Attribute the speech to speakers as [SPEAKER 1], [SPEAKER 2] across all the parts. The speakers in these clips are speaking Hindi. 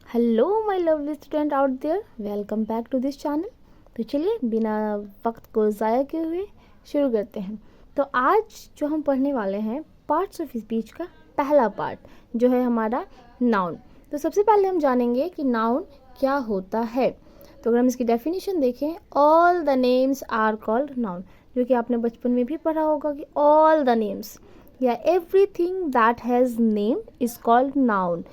[SPEAKER 1] Hello my lovely student out there, welcome back to this channel. तो चलिए बिना वक्त को ज़ाया किए हुए शुरू करते हैं। तो आज जो हम पढ़ने वाले हैं पार्ट्स ऑफ स्पीच का पहला पार्ट जो है हमारा नाउन। तो सबसे पहले हम जानेंगे कि नाउन क्या होता है। तो अगर हम इसकी डेफिनेशन देखें, all the names are called noun, जो कि आपने बचपन में भी पढ़ा होगा कि ऑल द नेम्स या everything that has name is called noun.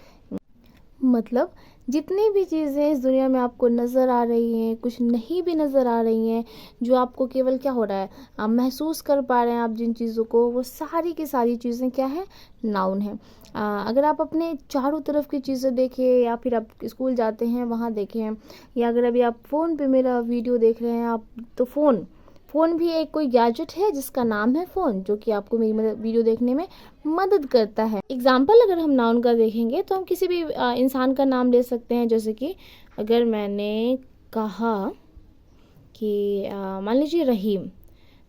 [SPEAKER 1] मतलब जितनी भी चीज़ें इस दुनिया में आपको नज़र आ रही हैं, कुछ नहीं भी नज़र आ रही हैं, जो आपको केवल क्या हो रहा है, आप महसूस कर पा रहे हैं आप जिन चीज़ों को, वो सारी की सारी चीज़ें क्या है, नाउन है। अगर आप अपने चारों तरफ की चीज़ें देखें या फिर आप स्कूल जाते हैं वहाँ देखें, या अगर अभी आप फ़ोन पे मेरा वीडियो देख रहे हैं आप, तो फ़ोन भी एक कोई गैजेट है जिसका नाम है फ़ोन, जो कि आपको मेरी वीडियो देखने में मदद करता है। एग्जाम्पल अगर हम नाउन का देखेंगे तो हम किसी भी इंसान का नाम ले सकते हैं। जैसे कि अगर मैंने कहा कि मान लीजिए रहीम,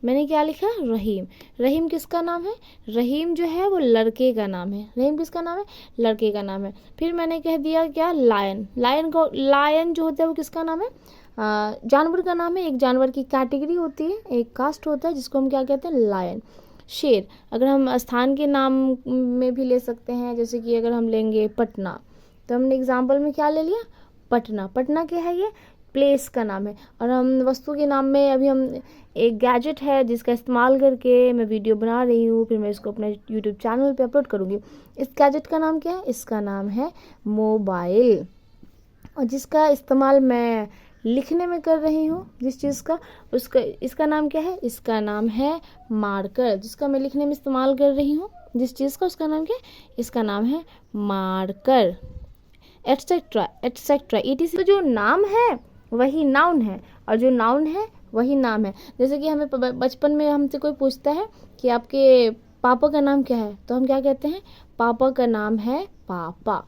[SPEAKER 1] मैंने क्या लिखा, रहीम। रहीम किसका नाम है? रहीम जो है वो लड़के का नाम है। रहीम किसका नाम है? लड़के का नाम है। फिर मैंने कह दिया क्या, लायन। लायन जो होता है वो किसका नाम है? जानवर का नाम है। एक जानवर की कैटेगरी होती है, एक कास्ट होता है जिसको हम क्या कहते हैं, लायन। शेर, अगर हम स्थान के नाम में भी ले सकते हैं, जैसे कि अगर हम लेंगे पटना, तो हमने एग्जाम्पल में क्या ले लिया, पटना। पटना क्या है? ये प्लेस का नाम है। और हम वस्तु के नाम में अभी हम एक गैजेट है जिसका इस्तेमाल करके मैं वीडियो बना रही हूँ, फिर मैं इसको अपने यूट्यूब चैनल पे अपलोड करूँगी। इस गैजेट का नाम क्या है? इसका नाम है मोबाइल। और जिसका इस्तेमाल मैं लिखने में कर रही हूँ, जिस चीज़ का, उसका इसका नाम क्या है? इसका नाम है मार्कर। जिसका मैं लिखने में इस्तेमाल कर रही हूँ जिस चीज़ का, उसका नाम क्या है? इसका नाम है मार्कर, एटसेट्रा एटसेट्रा ETC। तो जो नाम है वही नाउन है और जो नाउन है वही नाम है। जैसे कि हमें बचपन में हमसे कोई पूछता है कि आपके पापा का नाम क्या है, तो हम क्या कहते हैं, पापा का नाम है पापा।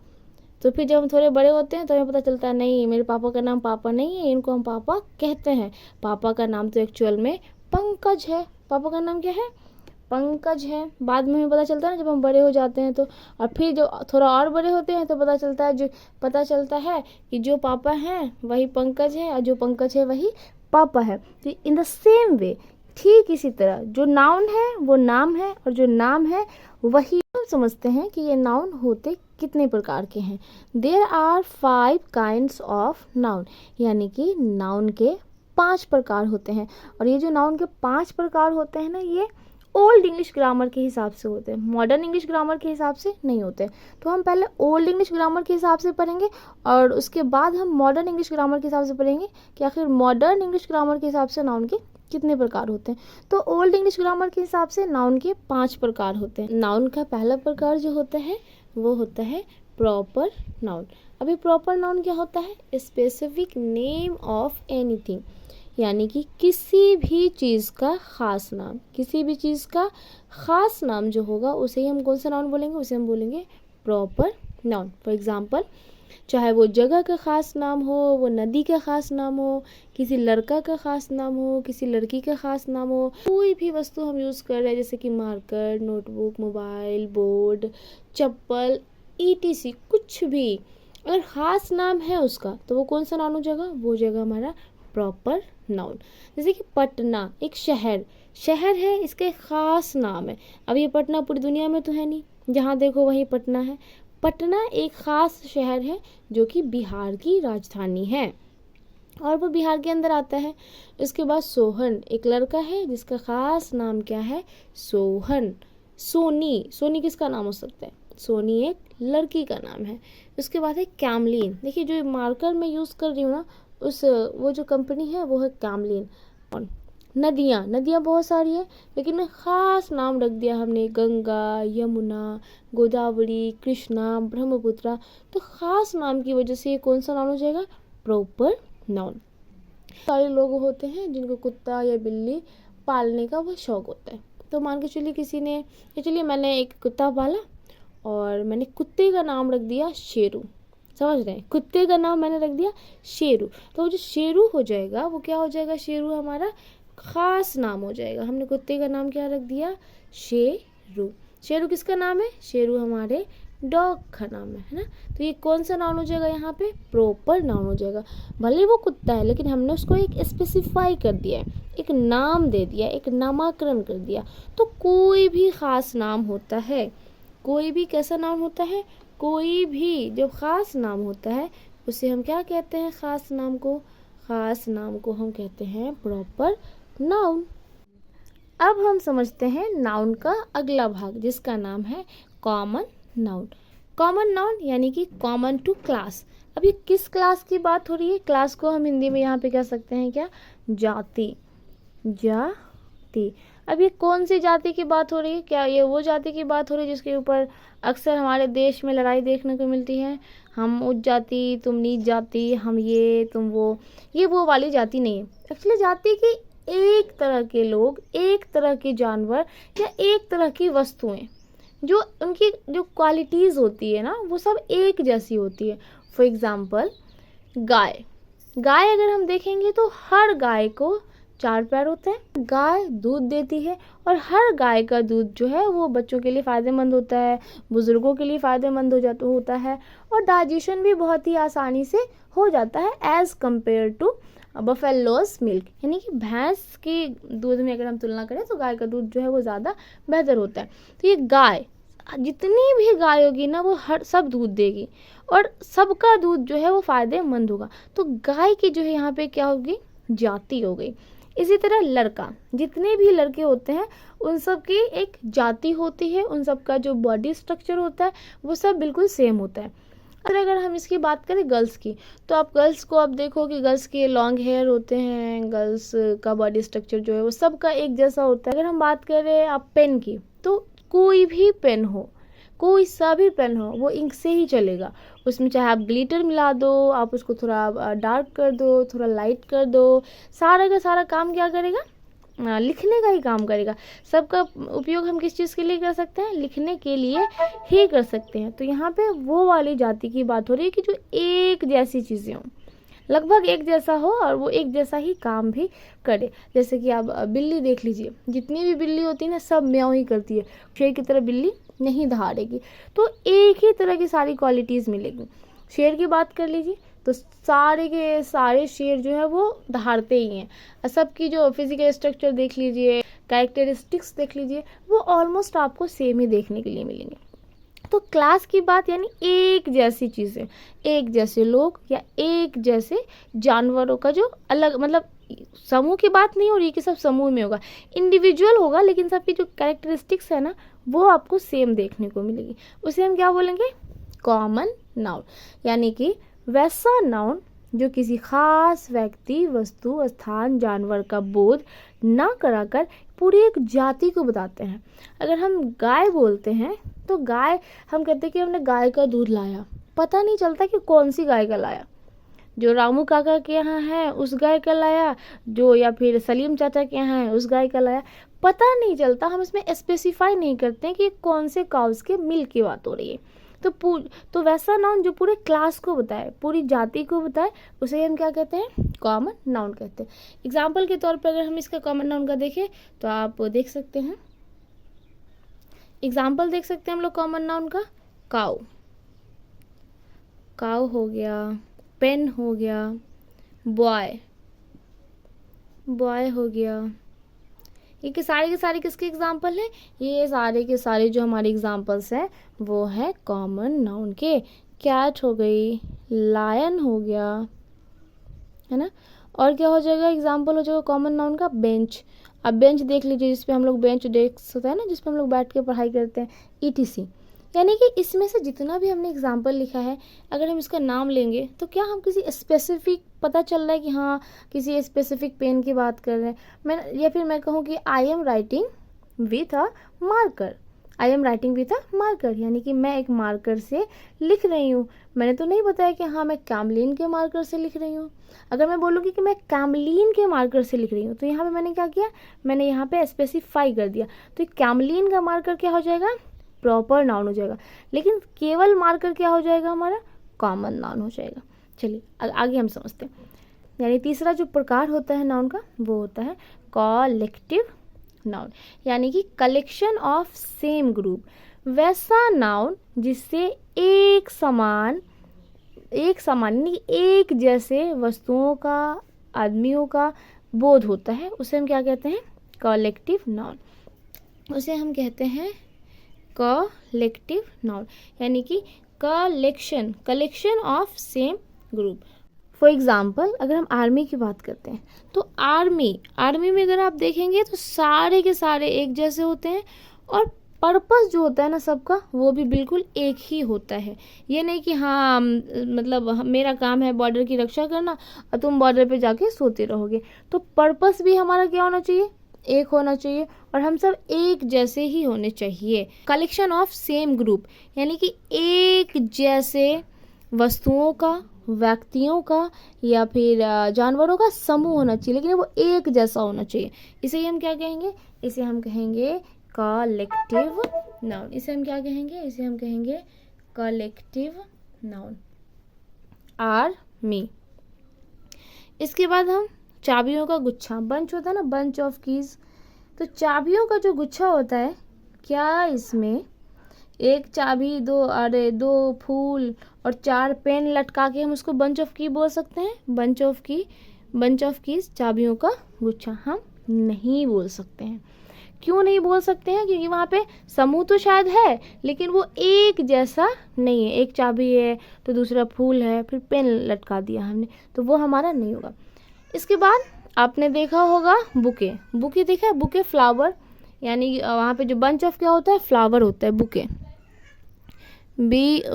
[SPEAKER 1] तो फिर जब हम थोड़े बड़े होते हैं तो हमें पता चलता है नहीं, मेरे पापा का नाम पापा नहीं है, इनको हम पापा कहते हैं। पापा का नाम तो एक्चुअल में पंकज है। पापा का नाम क्या है? पंकज है। बाद में हमें पता चलता है ना जब हम बड़े हो जाते हैं तो, और फिर जो थोड़ा और बड़े होते हैं तो पता चलता है कि जो पापा हैं वही पंकज है और जो पंकज है वही पापा है। तो इन द सेम वे, ठीक इसी तरह जो नाउन है वो नाम है और जो नाम है वही। हम समझते हैं कि ये नाउन होते कितने प्रकार के हैं। There are 5 kinds of noun, यानी कि नाउन के 5 प्रकार होते हैं। और ये जो नाउन के 5 प्रकार होते हैं ना, ये ओल्ड इंग्लिश ग्रामर के हिसाब से होते हैं, मॉडर्न इंग्लिश ग्रामर के हिसाब से नहीं होते। तो हम पहले ओल्ड इंग्लिश ग्रामर के हिसाब से पढ़ेंगे और उसके बाद हम मॉडर्न इंग्लिश ग्रामर के हिसाब से पढ़ेंगे कि आखिर मॉडर्न इंग्लिश ग्रामर के हिसाब से नाउन के कितने प्रकार होते हैं। तो ओल्ड इंग्लिश ग्रामर के हिसाब से नाउन के 5 प्रकार होते हैं। नाउन का पहला प्रकार जो होता है वो होता है प्रॉपर नाउन। अभी प्रॉपर नाउन क्या होता है? स्पेसिफिक नेम ऑफ एनीथिंग, यानी कि किसी भी चीज़ का खास नाम। किसी भी चीज़ का खास नाम जो होगा उसे ही हम कौन सा नाउन बोलेंगे? उसे हम बोलेंगे प्रॉपर नाउन। फॉर एग्जाम्पल, चाहे वो जगह का खास नाम हो, वो नदी का खास नाम हो, किसी लड़का का खास नाम हो, किसी लड़की का खास नाम हो, कोई भी वस्तु हम यूज़ कर रहे हैं जैसे कि मार्कर, नोटबुक, मोबाइल, बोर्ड, चप्पल, ETC, कुछ भी अगर खास नाम है उसका तो वो कौन सा नाउन हो जाएगा? वो जगह हमारा प्रॉपर नाउन। जैसे कि पटना एक शहर है, इसका एक खास नाम है। अब ये पटना पूरी दुनिया में तो है नहीं, जहाँ देखो वहीं पटना है। पटना एक खास शहर है जो कि बिहार की राजधानी है और वो बिहार के अंदर आता है। उसके बाद सोहन एक लड़का है जिसका खास नाम क्या है? सोहन। सोनी किसका नाम हो सकता है? सोनी एक लड़की का नाम है। उसके बाद है कैमलिन। देखिए जो मार्कर मैं यूज़ कर रही हूँ ना, वो जो कंपनी है वो है कैमलिन। नदियाँ बहुत सारी हैं, लेकिन ख़ास नाम रख दिया हमने, गंगा, यमुना, गोदावरी, कृष्णा, ब्रह्मपुत्रा। तो ख़ास नाम की वजह से ये कौन सा नाउन हो जाएगा? Proper noun. सारे लोग होते हैं जिनको कुत्ता या बिल्ली पालने का वो शौक होता है। तो मान के चलिए मैंने एक कुत्ता पाला और मैंने कुत्ते का नाम रख दिया शेरू। समझ रहे हैं? कुत्ते का नाम मैंने रख दिया शेरू, तो वो जो शेरू हो जाएगा वो क्या हो जाएगा? शेरू हमारा खास नाम हो जाएगा। हमने कुत्ते का नाम क्या रख दिया? शेरू। शेरू किसका नाम है? शेरू हमारे डॉग का नाम है ना। तो ये कौन सा नाउन हो जाएगा, यहाँ पे प्रॉपर नाउन हो जाएगा। भले वो कुत्ता है लेकिन हमने उसको एक स्पेसिफाई कर दिया है, एक नाम दे दिया, एक नामकरण कर दिया। तो कोई भी ख़ास नाम होता है, कोई भी कैसा नाम होता है, कोई भी जो ख़ास नाम होता है उसे हम क्या कहते हैं, ख़ास नाम को, ख़ास नाम को हम कहते हैं प्रॉपर नाउन। अब हम समझते हैं नाउन का अगला भाग जिसका नाम है कॉमन नाउन। कॉमन नाउन यानी कि कॉमन टू क्लास। अब ये किस क्लास की बात हो रही है, क्लास को हम हिंदी में यहाँ पे कह सकते हैं क्या, जाति, जाति। अब ये कौन सी जाति की बात हो रही है, क्या ये वो जाति की बात हो रही है जिसके ऊपर अक्सर हमारे देश में लड़ाई देखने को मिलती है, हम उच्च जाति तुम नीच जाति, हम ये तुम वो, ये वो वाली जाति नहीं है। एक्चुअली जाति की एक तरह के लोग, एक तरह के जानवर या एक तरह की वस्तुएं, जो उनकी जो क्वालिटीज़ होती है ना वो सब एक जैसी होती है। फॉर एग्ज़ाम्पल गाय, गाय अगर हम देखेंगे तो हर गाय को 4 पैर होते हैं। गाय दूध देती है और हर गाय का दूध जो है वो बच्चों के लिए फ़ायदेमंद होता है, बुज़ुर्गों के लिए फ़ायदेमंद होता है और डाइजेशन भी बहुत ही आसानी से हो जाता है as compare to buffalo's milk. यानी कि भैंस के दूध में अगर हम तुलना करें तो गाय का दूध जो है वो ज़्यादा बेहतर होता है। तो ये गाय, जितनी भी गाय होगी ना वो हर सब दूध देगी और सबका दूध जो है वो फ़ायदेमंद होगा। तो गाय की जो है यहाँ पे क्या होगी, जाति हो गई। इसी तरह लड़का, जितने भी लड़के होते हैं उन सब की एक जाति होती है, उन सब का जो बॉडी स्ट्रक्चर होता है वो सब बिल्कुल सेम होता है। अगर हम इसकी बात करें गर्ल्स की, तो आप गर्ल्स को आप देखो कि गर्ल्स के लॉन्ग हेयर होते हैं, गर्ल्स का बॉडी स्ट्रक्चर जो है वो सबका एक जैसा होता है। अगर हम बात करें आप पेन की, तो कोई भी पेन हो, कोई सा भी पेन हो, वो इंक से ही चलेगा। उसमें चाहे आप ग्लिटर मिला दो, आप उसको थोड़ा डार्क कर दो, थोड़ा लाइट कर दो, सारा का सारा काम क्या करेगा, लिखने का ही काम करेगा। सबका उपयोग हम किस चीज़ के लिए कर सकते हैं, लिखने के लिए ही कर सकते हैं। तो यहाँ पे वो वाली जाति की बात हो रही है कि जो एक जैसी चीज़ें हों, लगभग एक जैसा हो और वो एक जैसा ही काम भी करे। जैसे कि आप बिल्ली देख लीजिए, जितनी भी बिल्ली होती है ना सब म्याऊं ही करती है, शेर की तरह बिल्ली नहीं दहाड़ेगी। तो एक ही तरह की सारी क्वालिटीज़ मिलेगी। शेर की बात कर लीजिए तो सारे के सारे शेर जो है वो दहाड़ते ही हैं। सबकी जो फिजिकल स्ट्रक्चर देख लीजिए, कैरेक्टरिस्टिक्स देख लीजिए, वो ऑलमोस्ट आपको सेम ही देखने के लिए मिलेंगे। तो क्लास की बात यानी एक जैसी चीज़ें, एक जैसे लोग या एक जैसे जानवरों का जो अलग, मतलब समूह की बात नहीं हो रही कि सब समूह में होगा, इंडिविजुअल होगा लेकिन सबकी जो कैरेक्टरिस्टिक्स है ना वो आपको सेम देखने को मिलेगी। उसे हम क्या बोलेंगे, कॉमन नाउन। यानी कि वैसा नाउन जो किसी खास व्यक्ति, वस्तु, स्थान, जानवर का बोध ना कराकर पूरी एक जाति को बताते हैं। अगर हम गाय बोलते हैं तो गाय, हम कहते हैं कि हमने गाय का दूध लाया, पता नहीं चलता कि कौन सी गाय का लाया, जो रामू काका के यहाँ है उस गाय का लाया, जो या फिर सलीम चाचा के यहाँ है उस गाय का लाया, पता नहीं चलता। हम इसमें स्पेसिफाई नहीं करते हैं कि कौन से काउस के मिल्क की बात हो रही है। तो वैसा नाउन जो पूरे क्लास को बताए, पूरी जाति को बताए, उसे हम क्या कहते हैं, कॉमन नाउन कहते हैं। एग्जाम्पल के तौर पर अगर हम इसका कॉमन नाउन का देखें तो आप देख सकते हैं, एग्जाम्पल देख सकते हैं हम लोग कॉमन नाउन का। काऊ, काऊ हो गया, पेन हो गया, बॉय, बॉय हो गया। ये के सारे किसके एग्जाम्पल हैं, ये सारे के सारे जो हमारे एग्जाम्पल्स हैं वो है कॉमन नाउन के। कैट हो गई, लायन हो गया, है ना। और क्या हो जाएगा, एग्जाम्पल हो जाएगा कॉमन नाउन का बेंच। अब बेंच देख लीजिए, जिसपे हम लोग बेंच डेस्क होता है ना, जिसपे हम लोग बैठ के पढ़ाई करते हैं, ETC। यानी कि इसमें से जितना भी हमने एग्जाम्पल लिखा है, अगर हम इसका नाम लेंगे तो क्या हम किसी स्पेसिफिक, पता चल रहा है कि हाँ किसी स्पेसिफिक पेन की बात कर रहे हैं। मैं या फिर मैं कहूँ कि I am writing with a marker, I am writing with a marker, यानी कि मैं एक मार्कर से लिख रही हूँ। मैंने तो नहीं बताया कि हाँ मैं कैमलिन के मार्कर से लिख रही हूँ। अगर मैं बोलूँगी कि मैं कैमलिन के मार्कर से लिख रही हूँ तो यहाँ पे मैंने क्या किया, मैंने यहाँ पे स्पेसिफाई कर दिया। तो कैमलिन का मार्कर क्या हो जाएगा, प्रॉपर नाउन हो जाएगा। लेकिन केवल मार्कर क्या हो जाएगा, हमारा कॉमन नाउन हो जाएगा। चलिए आगे हम समझते हैं। यानी तीसरा जो प्रकार होता है नाउन का वो होता है कलेक्टिव नाउन, यानी कि कलेक्शन ऑफ सेम ग्रुप। वैसा नाउन जिससे एक समान यानी एक जैसे वस्तुओं का, आदमियों का बोध होता है, उसे हम क्या कहते हैं? Collective noun. उसे हम कहते हैं कलेक्टिव नाउन, यानी कि collection of same group. For example, अगर हम आर्मी की बात करते हैं तो आर्मी में अगर आप देखेंगे तो सारे के सारे एक जैसे होते हैं, और पर्पस जो होता है ना सबका, वो भी बिल्कुल एक ही होता है। ये नहीं कि हाँ मतलब मेरा काम है बॉर्डर की रक्षा करना और तुम बॉर्डर पे जाके सोते रहोगे। तो पर्पस भी हमारा क्या होना चाहिए? एक होना चाहिए, और हम सब एक जैसे ही होने चाहिए। कलेक्शन ऑफ सेम ग्रुप, यानी कि एक जैसे वस्तुओं का, व्यक्तियों का या फिर जानवरों का समूह होना चाहिए, लेकिन वो एक जैसा होना चाहिए। इसे हम क्या कहेंगे? इसे हम कहेंगे कलेक्टिव नाउन। इसे हम क्या कहेंगे? इसे हम कहेंगे कलेक्टिव नाउन। आर्मी। इसके बाद हम चाबियों का गुच्छा, बंच होता है ना, बंच ऑफ कीज। तो चाबियों का जो गुच्छा होता है, क्या इसमें एक चाबी, दो फूल और 4 पेन लटका के हम उसको बंच ऑफ की बोल सकते हैं? बंच ऑफ कीज, चाबियों का गुच्छा हम नहीं बोल सकते हैं। क्यों नहीं बोल सकते हैं? क्योंकि वहाँ पे समूह तो शायद है, लेकिन वो एक जैसा नहीं है। एक चाबी है तो दूसरा फूल है, फिर पेन लटका दिया हमने, तो वो हमारा नहीं होगा। इसके बाद आपने देखा होगा बुके देखा है? बुके फ्लावर, यानी वहाँ पे जो बंच ऑफ क्या होता है? फ्लावर होता है। बुके BOUQUET,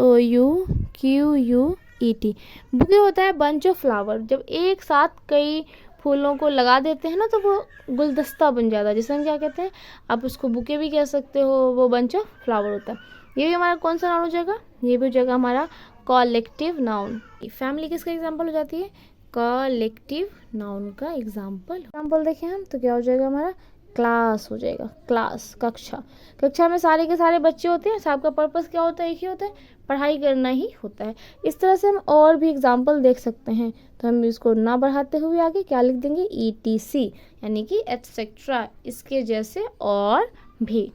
[SPEAKER 1] बुके होता है बंच ऑफ फ्लावर। जब एक साथ कई फूलों को लगा देते हैं ना, तो वो गुलदस्ता बन जाता है, जिसे हम क्या कहते हैं? आप उसको बुके भी कह सकते हो, वो बंच ऑफ फ्लावर होता है। ये भी हमारा कौन सा नाउन हो जाएगा? ये भी हो जाएगा हमारा कलेक्टिव नाउन। फैमिली किसका एग्जाम्पल हो जाती है? कलेक्टिव नाउन का एग्जाम्पल देखें हम तो क्या हो जाएगा हमारा? क्लास हो जाएगा। क्लास, कक्षा में सारे के सारे बच्चे होते हैं, सबका पर्पस क्या होता है? एक ही होता है, पढ़ाई करना ही होता है। इस तरह से हम और भी एग्जाम्पल देख सकते हैं। तो हम इसको ना बढ़ाते हुए आगे क्या लिख देंगे? ETC, यानी कि एटसेट्रा, इसके जैसे और भी।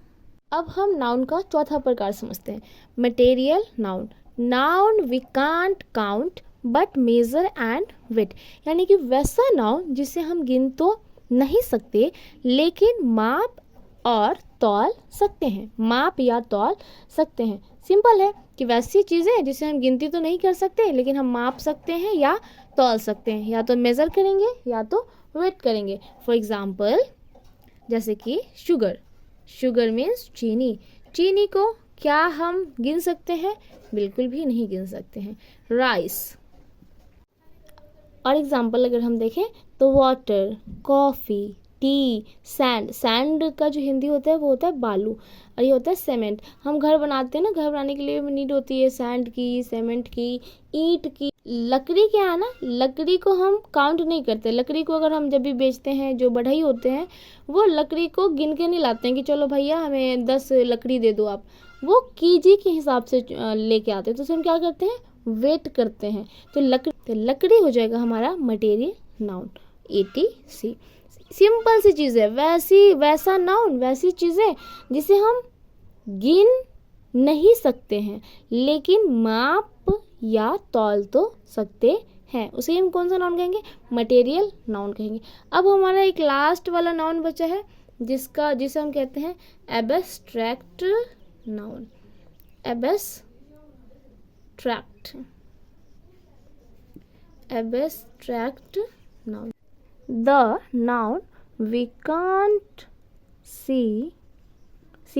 [SPEAKER 1] अब हम नाउन का चौथा प्रकार समझते हैं, material noun. Noun we can't count but measure and weight, यानी कि वैसा नाउन जिसे हम गिन तो नहीं सकते, लेकिन माप और तौल सकते हैं। माप या तौल सकते हैं। सिंपल है कि वैसी चीज़ें जिसे हम गिनती तो नहीं कर सकते, लेकिन हम माप सकते हैं या तौल सकते हैं। या तो मेज़र करेंगे या तो वेट करेंगे। फॉर एग्जाम्पल, जैसे कि शुगर मीन्स चीनी को क्या हम गिन सकते हैं? बिल्कुल भी नहीं गिन सकते हैं। राइस। और एग्जाम्पल अगर हम देखें तो वाटर, कॉफ़ी, टी, सैंड का जो हिंदी होता है वो होता है बालू, और ये होता है सीमेंट। हम घर बनाते हैं ना, घर बनाने के लिए नीड होती है सैंड की, सीमेंट की, ईंट की। लकड़ी क्या है ना, लकड़ी को हम काउंट नहीं करते। लकड़ी को अगर हम जब भी बेचते हैं, जो बढ़ई होते हैं वो लकड़ी को गिन के नहीं लाते हैं कि चलो भैया हमें 10 लकड़ी दे दो आप। वो केजी के हिसाब से लेके आते हैं। तो उसे हम क्या करते हैं? वेट करते हैं। तो लकड़ी हो जाएगा हमारा मटेरियल नाउन, ETC। सिंपल सी चीज़ है, वैसा नाउन, वैसी चीज़ें जिसे हम गिन नहीं सकते हैं, लेकिन माप या तौल तो सकते हैं। उसे हम कौन सा नाउन कहेंगे? मटेरियल नाउन कहेंगे। अब हमारा एक लास्ट वाला नाउन बचा है, जिसे हम कहते हैं abstract noun. Abstract noun, the noun we can't see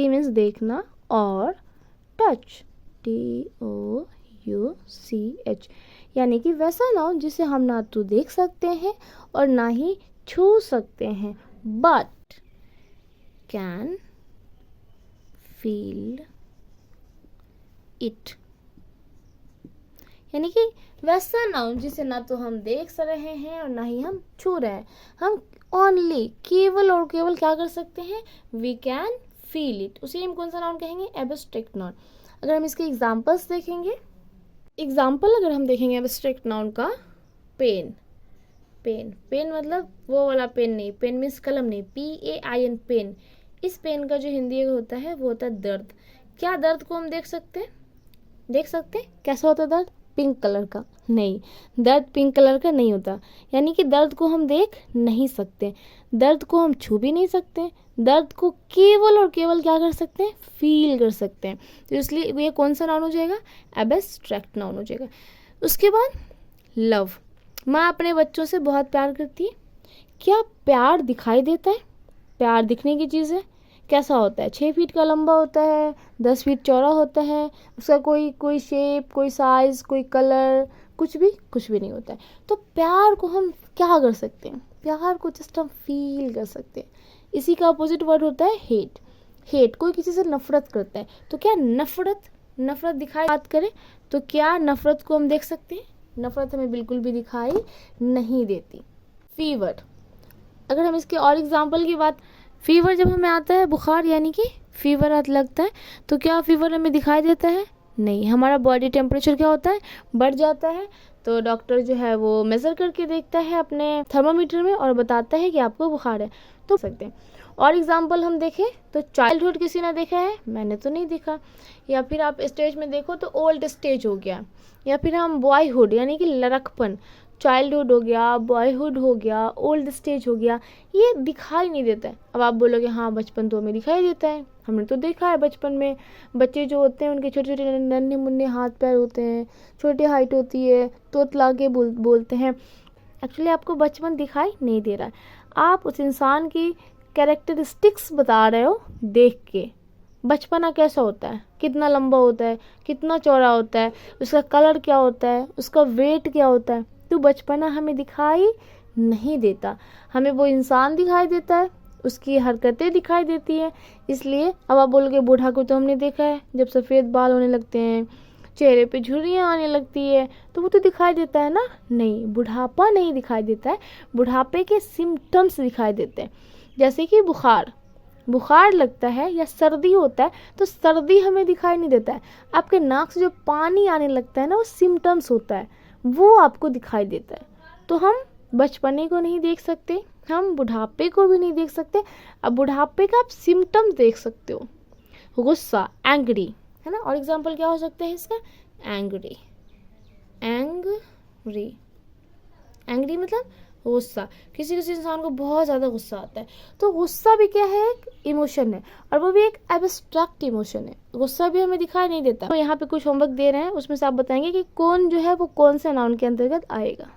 [SPEAKER 1] means देखना, और touch, TOUCH, यानी कि वैसा नाउन जिसे हम ना तो देख सकते हैं और ना ही छू सकते हैं, but can feel it, यानी कि वैसा नाउन जिसे ना तो हम देख रहे हैं और ना ही हम छू रहे हैं। हम ओनली, केवल और केवल क्या कर सकते हैं? We can feel it. उसे हम कौन सा नाउन कहेंगे? Abstract noun. अगर हम इसके एग्जांपल्स देखेंगे, अगर हम देखेंगे एब्स्ट्रैक्ट नाउन का, पेन मतलब वो वाला पेन नहीं, पेन मीन्स कलम नहीं, PAIN, पेन। इस पेन का जो हिंदी होता है वो होता है दर्द। क्या दर्द को हम देख सकते हैं? देख सकते हैं कैसा होता है दर्द? पिंक कलर का? नहीं, दर्द पिंक कलर का नहीं होता। यानी कि दर्द को हम देख नहीं सकते, दर्द को हम छू भी नहीं सकते, दर्द को केवल और केवल क्या कर सकते हैं? फील कर सकते हैं। तो इसलिए ये कौन सा नाउन हो जाएगा? एब्स्ट्रैक्ट नाउन हो जाएगा। उसके बाद लव। माँ अपने बच्चों से बहुत प्यार करती है। क्या प्यार दिखाई देता है? प्यार दिखने की चीज़ है। कैसा होता है? 6 फीट का लंबा होता है, 10 फीट चौड़ा होता है, उसका कोई शेप, कोई साइज़, कोई कलर, कुछ भी नहीं होता है। तो प्यार को हम क्या कर सकते हैं? प्यार को जस्ट हम फील कर सकते हैं। इसी का अपोजिट वर्ड होता है हेट। हेट, कोई किसी से नफरत करता है। तो क्या नफरत दिखाई बात करें तो क्या नफरत को हम देख सकते हैं? नफरत हमें बिल्कुल भी दिखाई नहीं देती। फीवर, अगर हम इसके और एग्जाम्पल की बात, फीवर जब हमें आता है, बुखार यानी कि फीवर लगता है, तो क्या फीवर हमें दिखाई देता है? नहीं। हमारा बॉडी टेम्परेचर क्या होता है? बढ़ जाता है। तो डॉक्टर जो है वो मेज़र करके देखता है अपने थर्मामीटर में और बताता है कि आपको बुखार है। तो सकते हैं। और एग्जाम्पल हम देखें तो चाइल्डहुड किसी ने देखा है? मैंने तो नहीं देखा। या फिर आप स्टेज में देखो तो ओल्ड स्टेज हो गया, या फिर हम बॉयहुड यानी कि लड़कपन, चाइल्डहुड हो गया, बॉयहुड हो गया, ओल्ड स्टेज हो गया, ये दिखाई नहीं देता है। अब आप बोलोगे हाँ बचपन तो हमें दिखाई देता है, हमने तो देखा है बचपन में बच्चे जो होते हैं उनके छोटे छोटे नन्हे मुन्ने हाथ पैर होते हैं, छोटी हाइट होती है, तोतला के बोलते हैं। एक्चुअली आपको बचपन दिखाई नहीं दे रहा है, आप उस इंसान की कैरेक्टरिस्टिक्स बता रहे हो देख के। बचपना कैसा होता है? कितना लंबा होता है, कितना चौड़ा होता है, उसका कलर क्या होता है, उसका वेट क्या होता है। तो बचपना हमें दिखाई नहीं देता, हमें वो इंसान दिखाई देता है, उसकी हरकतें दिखाई देती है। इसलिए अब आप बोलोगे बूढ़ा को तो हमने देखा है, जब सफ़ेद बाल होने लगते हैं, चेहरे पे झुर्रियाँ आने लगती है, तो वो तो दिखाई देता है ना। नहीं, बुढ़ापा नहीं दिखाई देता है, बुढ़ापे के सिम्टम्स दिखाई देते हैं। जैसे कि बुखार लगता है या सर्दी होता है, तो सर्दी हमें दिखाई नहीं देता है, आपके नाक से जो पानी आने लगता है ना, वो सिम्टम्स होता है, वो आपको दिखाई देता है। तो हम बचपने को नहीं देख सकते, हम बुढ़ापे को भी नहीं देख सकते। अब बुढ़ापे का आप सिम्टम्स देख सकते हो, गुस्सा, एंग्री, है ना। और एग्जाम्पल क्या हो सकता है इसका? एंग्री एंग्री मतलब गुस्सा। किसी इंसान को बहुत ज़्यादा गुस्सा आता है, तो गुस्सा भी क्या है? एक इमोशन है, और वो भी एक एब्स्ट्रैक्ट इमोशन है। गुस्सा भी हमें दिखाई नहीं देता। तो यहाँ पे कुछ होमवर्क दे रहे हैं, उसमें से आप बताएंगे कि कौन जो है वो कौन से नाउन के अंतर्गत आएगा।